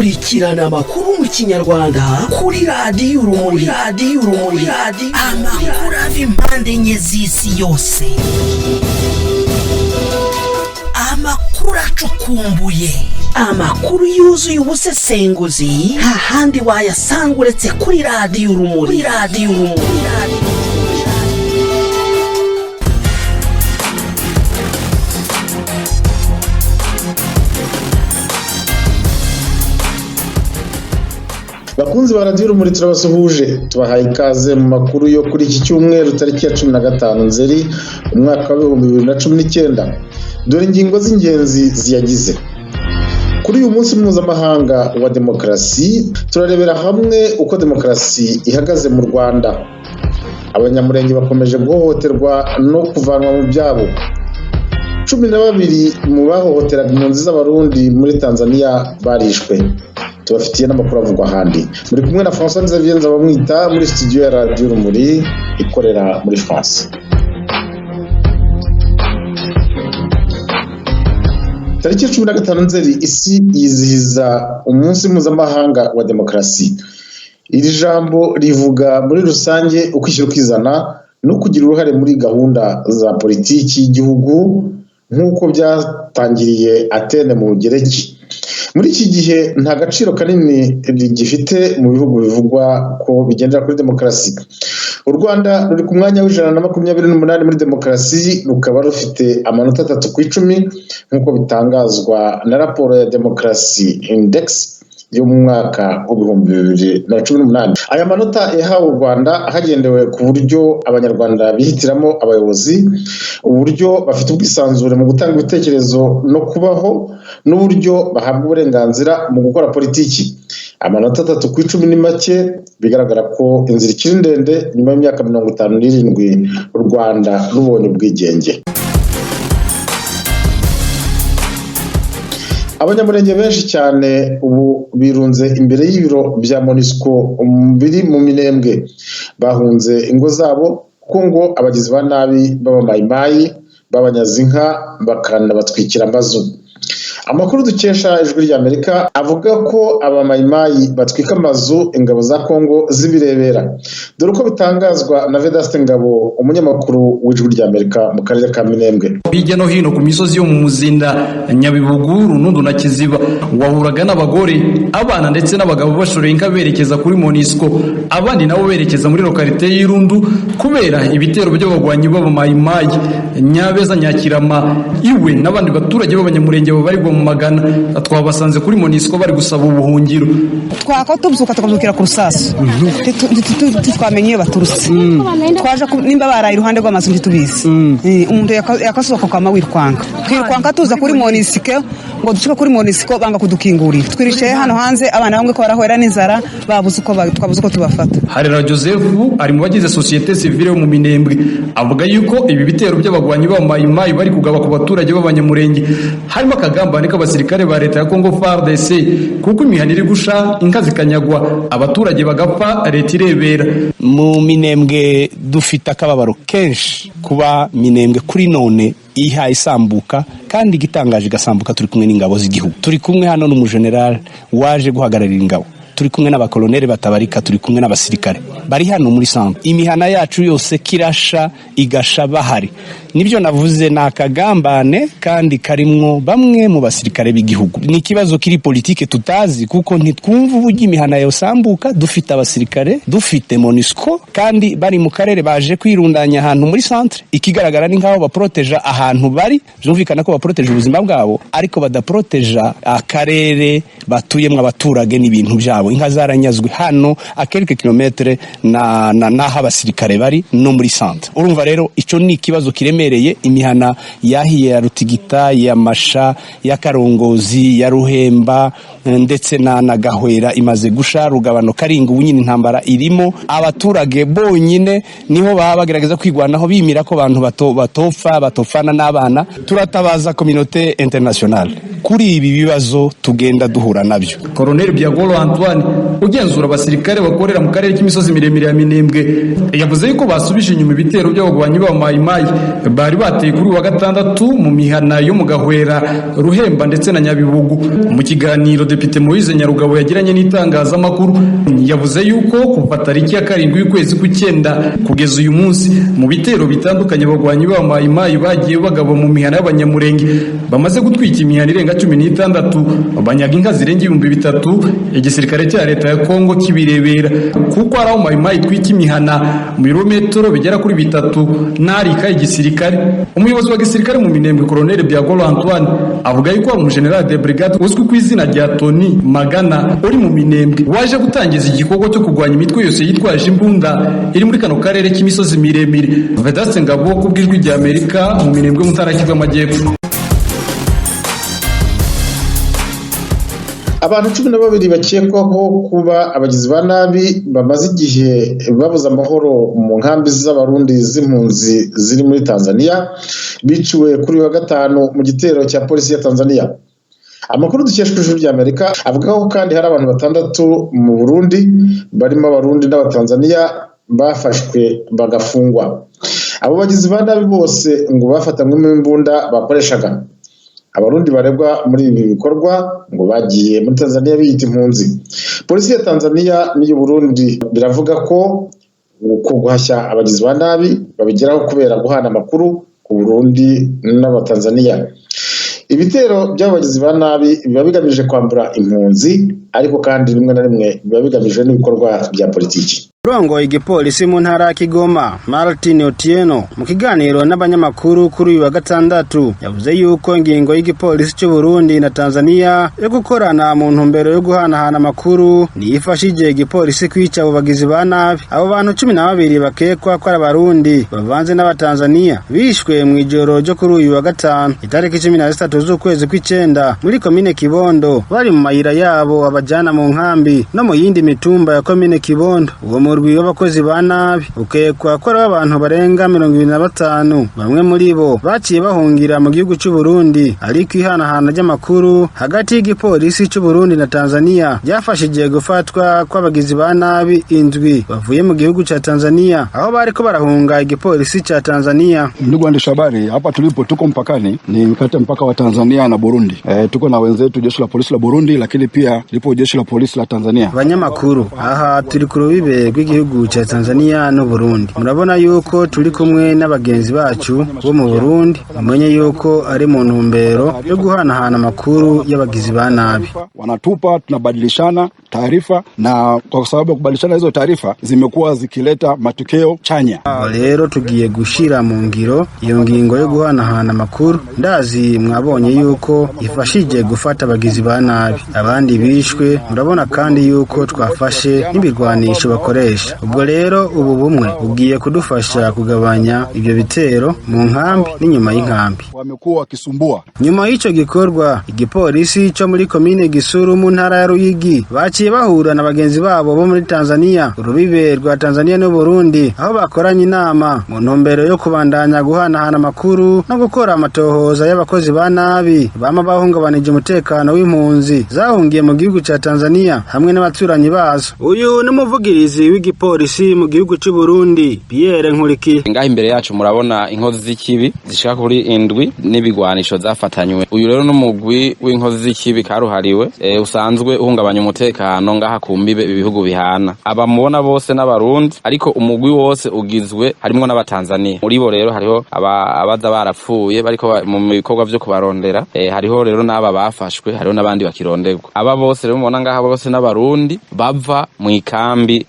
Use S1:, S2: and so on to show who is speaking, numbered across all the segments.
S1: kurikirana amakuru mu Kinyarwanda kuri radiyo Urumuri. Amakuru ava impande enye z'isi yose, amakuru acukumbuye, amakuru yuzuye ubusesenguzi, nta handi wayasanga uretse kuri radiyo Urumuri.
S2: Bakunzi ba radiyo Urumuri, turabasuhuje, tubahaye ikaze mu makuru yo kuri iki cyumweru tariki ya 15 Nzeri umwaka wa 2019. Dore ingingo z'ingenzi ziyagize. Kuri uyu munsi mpuzamahanga wa demokarasi, turarebera hamwe uko demokarasi ihagaze mu Rwanda. Abanyamurenge bakomeje guhohoterwa no kuvanwa mu byabo. 12 mu bahohoteraga impunzi z'abarundi muri Tanzania barishwe. Tubafitiye n'amakuru avugwa ahandi. Muri kumwe na François Xavier Nzabamwita muri studio ya radiyo Urumuri ikorera muri France. Tariki 15 Nzeri isi yizihiza umunsi mpuzamahanga wa demokarasi. Iri jambo rivuga muri rusange ukwishyira ukizana no kugira uruhare muri gahunda za politiki y'igihugu nk'uko byatangiriye Atene mu Bugereki. Muri iki gihe nta gaciro kanini gifite mu bihugu bivugwa ko bigendera kuri demokarasi. U Rwanda ruri ku mwanya w'128 muri demokarasi, rukaba rufite amanota 3 ku 10 nk'uko bitangazwa na raporo ya Democracy Index yo mu mwaka wa 2018. Aya manota yahawe u Rwanda hagendewe ku buryo abanyarwanda bihitiramo abayobozi, uburyo bafite ubwisanzure mu gutanga ibitekerezo no kubaho, n'uburyo bahabwa uburenganzira mu gukora politiki. Amanota 3 ku 10 ni make, bigaragara ko inzira ikiri ndende nyuma y'imyaka 57 u Rwanda rubonye ubwigenge. Abanyamurenge benshi cyane ubu birunze imbere y'ibiro bya MONUSCO biri mu Minembwe. Bahunze ingo zabo kuko ngo abagizi ba nabi b'abamayimayi babanyaza inka bakanabatwikira amazu. Amakuru dukesha Ijwi ry'Amerika avuga ko abamayimayi batwika amazu ingabo za Kongo zibirebera. Dore uko bitangazwa na Vedaste Ngabo, umunyamakuru w'Ijwi ry'Amerika mu karere ka Minembwe.
S3: Hirya no hino ku misozi yo mu Muzinda, Nyabibugu, Runundu na Kiziba wahuraga n'abagore, abana ndetse n'abagabo bashoreye inka berekeza kuri MONUSCO, abandi nabo berekeza muri lokalite y'Irundu kubera ibitero by'abagwanyi b'abamayimayi. Nyabeza, Nyakirama, iwe n'abandi baturage b'abanyamurenge bari mu magana twabasanze kuri MONUSCO bari gusaba ubuhungiro.
S4: Twakatubuka tukabukira ku rusasu twamenye baturutse, twaje nimba baraye iruhande rw'amazu ntitubizi. Umuntu yakasohoka kwama wirkwanga tuza kuri MONUSCO ngo dushika kuri MONUSCO banga kudukingurira. Twirishaye hano hanze, abana bamwe ko barahwera n'inzara, babuze uko tubafata. Harera Joseph ari mu bagize societe civile yo mu Minembwe, avuga yuko ibi bitero by'abagwanyi b'amayimayi bari kugaba ku baturage b'abanyamurenge harimo akagambane k'abasirikare ba leta ya Congo FARDC, kuko imihana iri gusha, inka zikanyagwa, abaturage bagapfa, leta irebera.
S5: Mu Minembwe dufite akababaro kenshi kuba Minembwe kuri none iha isambuka, kandi gitangaje gasambuka turi kumwe n'ingabo z'igihugu. Turi kumwe hano n'umugeneral waje guhagararira ingabo, turi kumwe n'abakoloneli batabarika, turi kumwe n'abasirikare bari hano muri centre. Imihana yacu yose kirasha igasha bahari. Nibyo navuze nakagambane kandi karimwo bamwe mu basirikare b'igihugu. Ni kibazo kiri politike tutazi, kuko ntitwumva uburyo imihana yosambuka. Dufite abasirikare, dufite MONUSCO, kandi bari mu karere baje kwirundanya ahantu muri centre. Ikigaragara ni nkaho baproteja ahantu bari, byumvikana ko baproteja ubuzima bwabo, ariko badaproteja akarere batuyemwe abaturage n'ibintu byabo. Inka zaranyazwe hano a quelques kilomètres naho abasirikare bari no muri centre. Urumva rero ico ni ikibazo kiremereye. Imihana yahiye ya Rutigita, ya Masha, ya Karongozi, ya Ruhemba ndetse na Gahwera imaze gusha. Rugabano Karinga ubu nyine intambara irimo, abaturage bonyine niho baba bagerageza kwigwanaho bimira ko abantu batopfana n'abana. Turatabaza communauté internationale kuri ibi bibazo tugenda duhura nabyo.
S3: Colonel Byagolo Antoine ugenzura abasirikare bakorera mu karere k'imisozi miremire ya Minembwe yavuze yuko basubije inyuma ibitero by'abagwanyi ba Mayimayi bari bateye kuri wa gatandatu mu mihana yo mu Gahwera, Ruhemba ndetse na Nyabibugu. Mu kiganiro Depite Moise Nyarugabo yagiranye n'itangazamakuru yavuze yuko kuva tariki ya 7 y'ukwezi kw'icyenda kugeza uyu munsi mu bitero bitandukanye abagwanyi ba Mayimayi bagiye bagaba mu mihana y'Abanyamurenge bamaze gutwika imihana irenga 16, banyaga inka zirenga 3,000. Igisirikare cya leta ya Kongo kibirebera kuko araho Mayimayi twika imihana mu birometero bigera kuri 3 narika igisirikare. Umuyobozi wa gisirikare mu Minembwe Colonel Byagolo Antoine avuga yuko mu General de Brigade uzwi ku izina rya Tony Magana uri mu Minembwe waje gutangiza igikorwa cyo kugwanya imitwe yose yitwaje imbunda iri muri kano karere k'imisozi miremire. Vedaste Ngabo ku bw'ijwi rya Amerika mu Minembwe mu ntara y'Kivu y'Amajyepfo.
S2: Abantu 12 bakekwaho kuba abagizi ba nabi bamaze igihe babuza amahoro mu nkambi z'abarundi z'impunzi ziri muri Tanzania biciwe kuri wa gatanu mu gitero cya polisi ya Tanzania. Amakuru dukeshwe ijuru rya Amerika avuga ko kandi hari abantu 6 mu Burundi barimo abarundi n'abatanzania bafashwe bagafungwa. Abo bagizi ba nabi bose ngo bafatanywe imbunda bakoreshaga. Abarundi baregwa muri ibi bikorwa ngo bagiye muri Tanzania biyita impunzi. Polisi ya Tanzania n'iyo Burundi biravuga ko guhashya abagizi ba nabi babigeraho kubera guhana amakuru ku Burundi n'abatanzania. Ibitero by'abagizi ba nabi biba bigamije kwambura impunzi, ariko kandi rimwe na rimwe biba bigamije n'ibikorwa bya politiki.
S6: Rongo igipolisi mu ntara ya Kigoma Martin Otieno mu kiganiro n'abanyamakuru kuri uyu wa gatandatu yavuze yuko ingingo y'igipolisi cy'u Burundi na Tanzania yo gukorana mu ntumbero yo guhanahana amakuru niyifashije igipolisi kwica abo bagizi ba nabi. Abo bantu 12 bakekwa ko ari abarundi bavanze n'abatanzania bishwe mu ijoro ryo kuri uyu wa gatanu itariki 13 z'ukwezi kw'icyenda muri komine Kibondo bari mu mayira yabo abajana mu nkambi no mu yindi mitumba ya komine Kibondo. Umurwi w'abakozi ba nabi ukekwa ko ari abantu barenga 25, bamwe muri bo baciye bahungira mu gihugu cy'u Burundi, ariko ihanahana ry'amakuru hagati y'igipolisi cy'u Burundi na Tanzania byafashije gufatwa kw'abagizi ba nabi 7 bavuye mu gihugu cha Tanzania aho bari ko barahunga igipolisi cha Tanzania.
S7: Ndugu waandishi habari, hapa tulipo tuko mpakani, ni kati mpaka wa Tanzania na Burundi. Tuko na wenzetu jeshi la polisi la Burundi, lakini pia lipo jeshi la polisi la Tanzania.
S6: Banyamakuru, aha turi ku rubibe rw'igihugu cha Tanzania no Burundi. Murabona yuko turi kumwe n'abagenzi bacu bo mu Burundi, bamenye yuko ari mu ntumbero yo guhanahana amakuru y'abagizi ba nabi.
S7: Wanatupa, tunabadilishana taarifa, na kwa sababu ya kubadilishana hizo taarifa zimekuwa zikileta matokeo chanya.
S6: Rero tugiye gushira mu ngiro iyo ngingo yo guhanahana amakuru. Ndazi mwabonye yuko ifashije gufata abagizi ba nabi, abandi bishwe. Murabona kandi yuko twafashe n'ibirwanisho bakoresha. Ubwo rero ubu bumwe ugiye kudufasha kugabanya ibyo bitero mu nkambi n'inyuma y'inkambi.
S7: Wamekuwa wakisumbua.
S6: Nyuma y'icyo gikorwa igipolisi cyo muri komine Gisuru mu ntara ya Ruyigi baciye bahura na bagenzi babo bo muri Tanzania, urubibe rwa Tanzania no Burundi, aho bakoranye inama mu ntumbero yo kubandanya guhanahana amakuru no gukora amatohoza y'abakozi ba nabi bama bahungabanije umutekano w'impunzi zahungiye mu gihugu cya Tanzania hamwe n'abaturanyi bazo. Uyu ni umuvugirizi w'igipolisi mu gihugu cy'u Burundi Pierre Nkuriki.
S8: Ngaho imbere yacu murabona inkozi z'ikibi zishaka kuri 7 n'ibigwanisho zafatanywe. Uyu rero n'umugwi w'inkozi z'ikibi karuhariwe usanzwe uhungabanya umutekano ngaha ku mbibe ibihugu bihana. Abamubona bose n'abarundi, ariko umugwi wose ugizwe harimo n'abatanzania. Muri bo rero hariho abaza barapfuye bariko mu bikorwa byo kubarondera, hariho rero n'aba bafashwe, hariho n'abandi bakironderwa. Aba bose rero mubona ngaha bose n'abarundi bava mu ikambi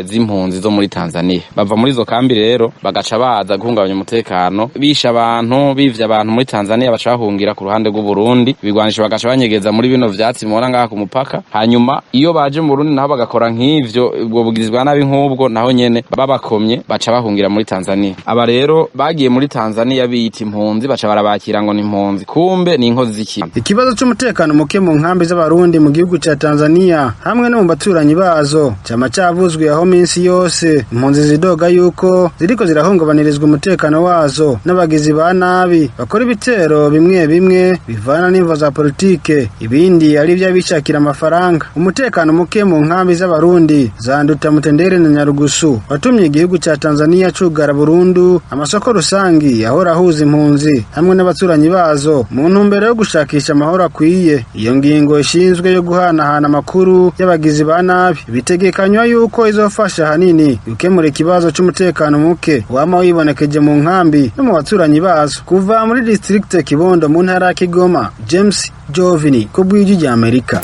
S8: z'impunzi zo muri Tanzania. Bava muri zo kambi rero bagaca baza guhungabanya umutekano, bisha abantu, bivya abantu muri Tanzania baca bahungira ku ruhande rw'u Burundi, bigwanisha bagaca banyegeza muri bino vyatsi mubona ngaha ku mupaka. Hanyuma iyo baje mu Burundi naho bagakora nk'ivyo, ubwo bugizwe nabi nk'ubwo, naho nyene babakomye baca bahungira muri Tanzania. Aba rero bagiye muri Tanzania biyita impunzi, baca barabakira ngo ni impunzi, kumbe ni inkozi z'ikibi.
S6: Ikibazo cy'umutekano muke mu nkambi z'abarundi mu gihugu cya Tanzania hamwe no mu baturanyi bazo cyama zavuzwe aho minsi yose impunzi zidoga yuko ziriko zirahungabanirizwa umutekano wazo n'abagizi ba nabi bakora ibitero bimwe bimwe bivana n'imvo za politike ibindi ari by'abishakira amafaranga. Umutekano muke mu nkambi z'abarundi zanduta Mutendere na Nyarugusu watumye igihugu cya Tanzania cugara burundu amasoko rusangi ahora ahuza impunzi hamwe n'abaturanyi bazo mu ntumbero yo gushakisha amahoro akwiye. Iyo ngingo ishinzwe yo guhanahana amakuru y'abagizi ba nabi bitegekanywa yuko izofasha hanini gukemura ikibazo cy'umutekano muke wama wibonekeje mu nkambi no mu baturanyi bazo. Kuva muri district Kibondo mu ntara ya Kigoma, James Jovini ku bw'ijwi rya Amerika.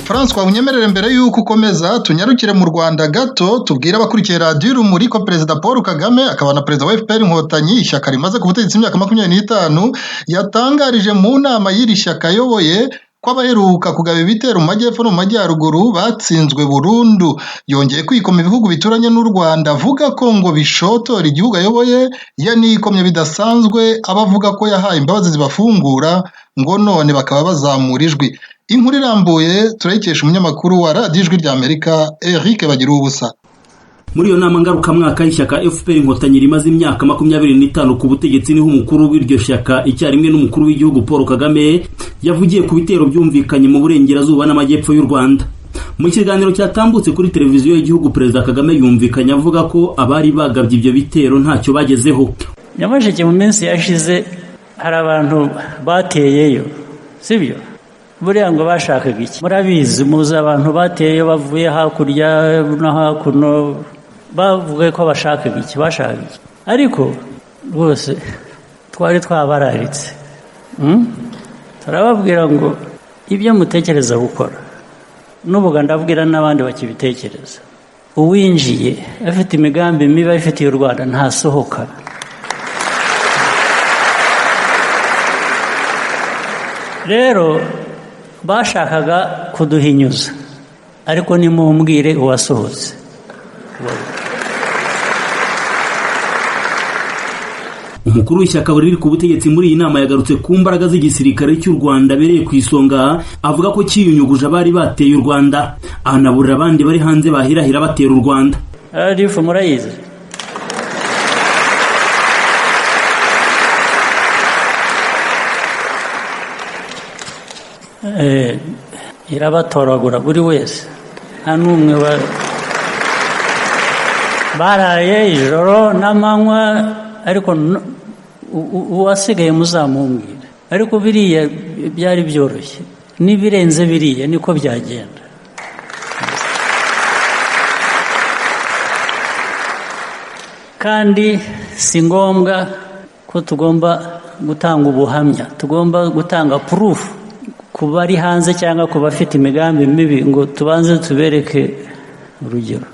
S9: François unyemerere mbere yuko ukomeza tunyarukire mu Rwanda gato tubwira abakurikiye radio Urumuri ko Perezida Paul Kagame akaba na Perezida wa FPR Inkotanyi ishyaka rimaze ku butegetsi imyaka 25 yatangarije mu nama y'iri shyaka yoboye ko abaheruka kugaba ibitero mu majyepfo no mu majyaruguru batsinzwe burundu. Yongeye kwikoma ibihugu bituranye n'u Rwanda avuga ko ngo bishotora igihugu ayoboye yanikomye bidasanzwe abavuga ko yahaye imbabazi zibafungura ngo none bakaba bazamura ijwi. Inkuru irambuye turayikesha umunyamakuru wa Radio Ijwi rya Amerika Eric Bagiruwubusa.
S10: Muri iyo nama ngarukamwaka y'ishyaka FPR Inkotanyi rimaze imyaka 25 ku butegetsi niho umukuru w'iryo shyaka icyarimwe n'umukuru w'igihugu Paul Kagame yavugiye ku bitero byumvikanye mu burengerazuba n'amajyepfo y'u Rwanda. Mu kiganiro cyatambutse kuri televiziyo y'igihugu Perezida Kagame yumvikanye avuga ko abari bagabye ibyo bitero ntacyo bagezeho.
S11: Nyamasheke mu minsi yashize hari abantu bateyeyo, sibyo? Buriya ngo bashakaga iki? Murabizi muzi abantu bateyeyo bavuye hakurya no hakuno bavuga ko bashakaga iki? Ariko rwose twari twabararitse. Turababwira ngo ibyo mutekereza gukora n'ubuga ndabwira n'abandi bakibitekereza. Uwinjiye afite imigambi mibi afitiye u Rwanda ntasohoka. Rero bashakaga kuduhinyuza ariko nimumbwire uwasohotse.
S10: Umukuru w'ishyaka riri ku butegetsi muri iyi nama yagarutse ku mbaraga z'igisirikare cy'u Rwanda bereye ku isonga avuga ko cyiyunyuguje abari bateye u Rwanda anaburira abandi bari hanze bahirahira batera u Rwanda.
S11: Arifu murayizi irabatoragura buri wese nta n'umwe baraye ijoro n'amanywa ariko uwasigaye muzamumbwira. Ariko biriya byari byoroshye n'ibirenze biriya niko byagenda. Kandi si ngombwa ko tugomba gutanga ubuhamya, tugomba gutanga proof ku bari hanze cyangwa ku bafite imigambi mibi ngo tubanze tubereke urugero.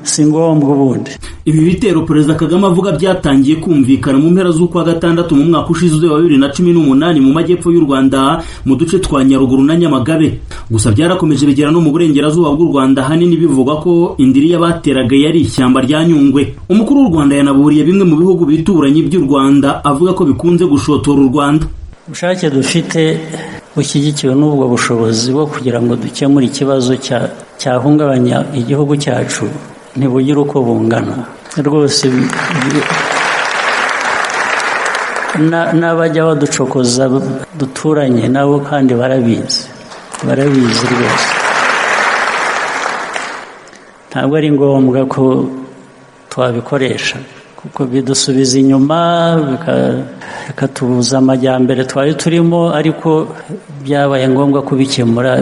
S11: Si ngombwa ubundi.
S10: Ibi bitero Perezida Kagame avuga byatangiye kumvikana mu mpera z'ukwa gatandatu mu mwaka ushize wa 2018 mu majyepfo y'u Rwanda mu duce twa Nyaruguru na Nyamagabe. Gusa byarakomeje bigera no mu burengerazuba bw'u Rwanda hanini bivugwa ko indiri y'abateraga yari ishyamba rya Nyungwe. Umukuru w'u Rwanda yanaburiye bimwe mu bihugu bituranye by'u Rwanda avuga ko bikunze gushotora u Rwanda.
S11: Ubushake dufite bushyigikiwe n'ubwo bushobozi bwo kugira ngo dukemure ikibazo cyahungabanya igihugu cyacu ntibugire uko bungana rwose. N'abajya baducokoza duturanye nabo kandi barabizi rwose. Ntabwo ari ngombwa ko twabikoresha kuko bidusubiza inyuma bikatubuza amajyambere twari turimo, ariko byabaye ngombwa kubikemura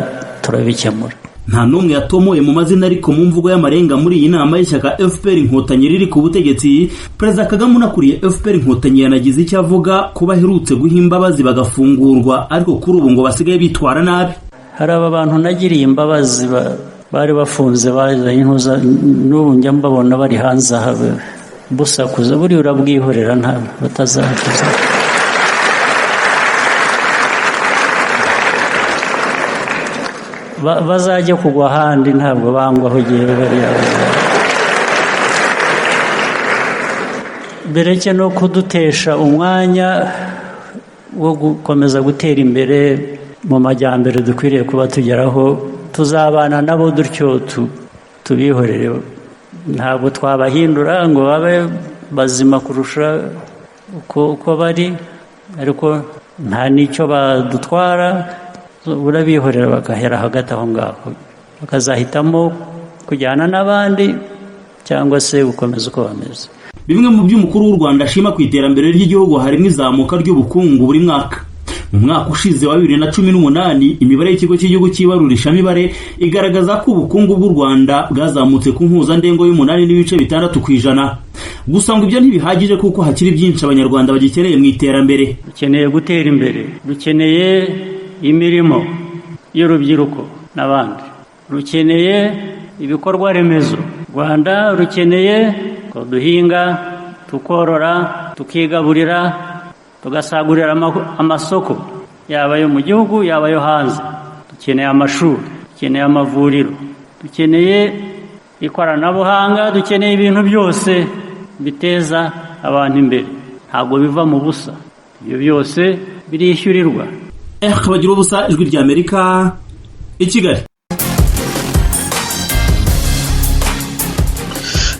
S11: turabikemura.
S10: Nta n'umwe yatomoye mu mazina ariko mu mvugo y'amarenga muri iyi nama y'ishyaka FPR Inkotanyi riri ku butegetsi. Perezida Kagame unakuriye FPR Inkotanyi yanagize icyo avuga ko baherutse guha imbabazi bagafungurwa ariko kuri ubu ngo basigaye bitwara nabi.
S11: Hari aba bantu nagiriye imbabazi bari bafunze bazanye intuza n'ubu njya mbabona bari hanze aha busakuza buri urabwihorera nta batazakiza. Bazajya kugwa ahandi ntabwo bangwaho gihe bariya bereke no kudutesha umwanya wo gukomeza gutera imbere mu majyambere dukwiriye kuba tugeraho tuzabana nabo dutyo tubihorere, ntabwo twabahindura ngo babe bazima kurusha uko bari, ariko nta n'icyo badutwara, urabihorera bagahera hagati aho ngaho, bakazahitamo kujyana n'abandi cyangwa se gukomeza uko bameze.
S10: Bimwe mu by'umukuru w'u Rwanda ashima ku iterambere ry'igihugu harimo izamuka ry'ubukungu buri mwaka. Mu mwaka ushize wa 2018 imibare y'ikigo cy'igihugu cy'ibarurishamibare igaragaza ko ubukungu bw'u Rwanda bwazamutse ku mpuzandengo y'8.6%. Gusa ngo ibyo ntibihagije kuko hakiri byinshi abanyarwanda bagikeneye mu iterambere.
S11: Dukeneye gutera imbere, dukeneye imirimo y'urubyiruko n'abandi, rukeneye ibikorwa remezo. Rwanda rukeneye ko duhinga, tukorora, tukigaburira, tugasagurira amasoko, yaba yo mu gihugu yaba yo hanze. Dukeneye amashuri, dukeneye amavuriro, dukeneye ikoranabuhanga, dukeneye ibintu byose biteza abantu imbere, ntabwo biva mu busa, ibyo byose birishyurirwa.
S10: Bagira ubusa, Ijwi ry'Amerika, i Kigali.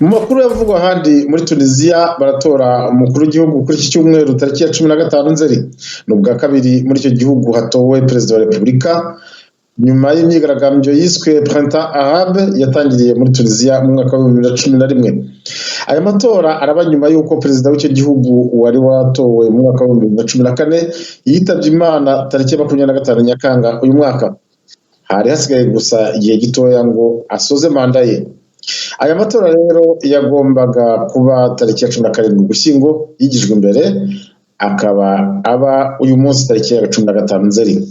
S2: Mu makuru yavugwa ahandi, muri Tunisia baratora umukuru w'igihugu kuri iki cyumweru tariki ya 15 Nzeri. Ni ubwa kabiri muri icyo gihugu hatowe perezida wa repubulika nyuma y'imyigaragambyo yiswe Printemps Arabe yatangiriye muri Tunisia mu mwaka wa 2011. Aya matora araba nyuma y'uko perezida w'icyo gihugu wari watowe mu mwaka wa 2014 yitabye Imana tariki ya 25 Nyakanga uyu mwaka. Hari hasigaye gusa igihe gitoya ngo asoze manda ye. Aya matora rero yagombaga kuba tariki ya 17 Ugushyingo yigijwe imbere, akaba aba uyu munsi tariki ya 15 Nzeri.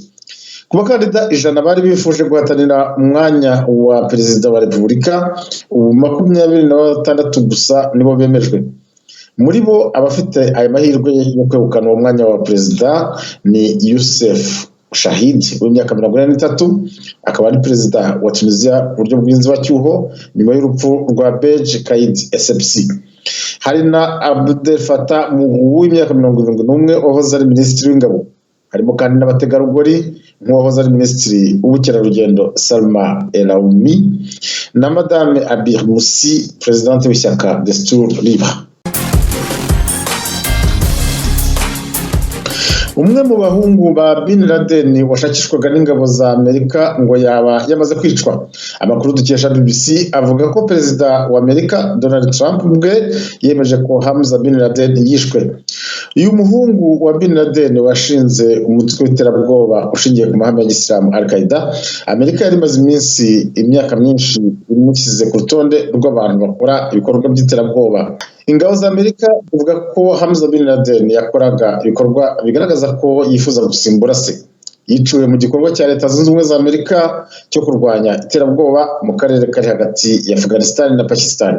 S2: Ku bakandida 100 bari bifuje guhatanira umwanya wa perezida wa repubulika, 26 gusa nibo bemejwe. Muri bo abafite aya mahirwe yo kwegukana uwo mwanya wa perezida ni Youssef Chahid w'imyaka 43, akaba ari perezida wa Tunisia ku buryo bw'inzibacyuho nyuma y'urupfu rwa Beji Caid Essebsi. Hari na Abdel Fattah w'imyaka 71 wahoze ari minisitiri w'ingabo. Harimo kandi n'abategarugori nk'uwahoze ari minisitiri w'ubukerarugendo Salma El Aoumi na Madame Abir Moussi, presidente w'ishyaka Destur Libre. Umwe mu bahungu ba Bin Laden washakishwaga n'ingabo za Amerika ngo yaba yamaze kwicwa. Amakuru dukesha BBC avuga ko perezida wa Amerika Donald Trump bwe yemeje ko Hamza Bin Laden yishwe. Uyu muhungu wa Bin Laden washinze umutwe w'iterabwoba ushingiye ku mahame y'Isilamu Al-Qaeda, Amerika yari imaze imyaka myinshi imushyize ku rutonde rw'abantu bakora ibikorwa by'iterabwoba. Ingabo za Amerika zivuga ko Hamza Bin Laden yakoraga ibikorwa bigaragaza ko yifuza gusimbura se. Yiciwe mu gikorwa cya Leta Zunze Ubumwe za Amerika cyo kurwanya iterabwoba mu karere kari hagati ya Afghanistan na Pakistan.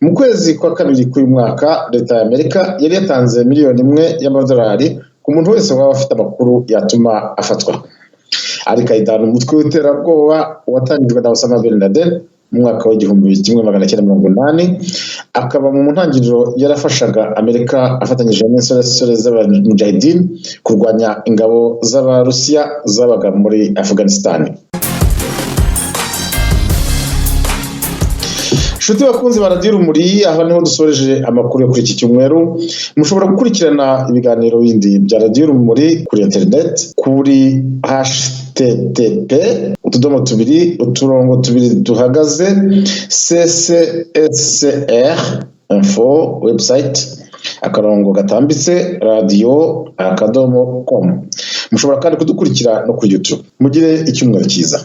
S2: Mu kwezi kwa kabiri k'uyu mwaka, Leta ya Amerika yari yatanze $1,000,000 y'amadolari ku muntu wese waba afite amakuru yatuma afatwa. Al-Qaeda ni umutwe w'iterabwoba watangijwe na Osama Bin Laden mu mwaka wa 1980, akaba mu ntangiriro yarafashaga Amerika afatanyije n'insoresore z'abamujahideen kurwanya ingabo z'Abarusiya zabaga muri Afghanistan. Shuti bakunzi ba Radio Urumuri, aho niho dusoreje amakuru yo kuri iki cyumweru. Mushobora gukurikirana ibiganiro bindi bya Radio Urumuri kuri internet kuri http://2 duhagaze ccSR info website /gatambitse radio.com. Mushobora kandi kudukurikira no kuri YouTube. Mugire icyumweru cyiza.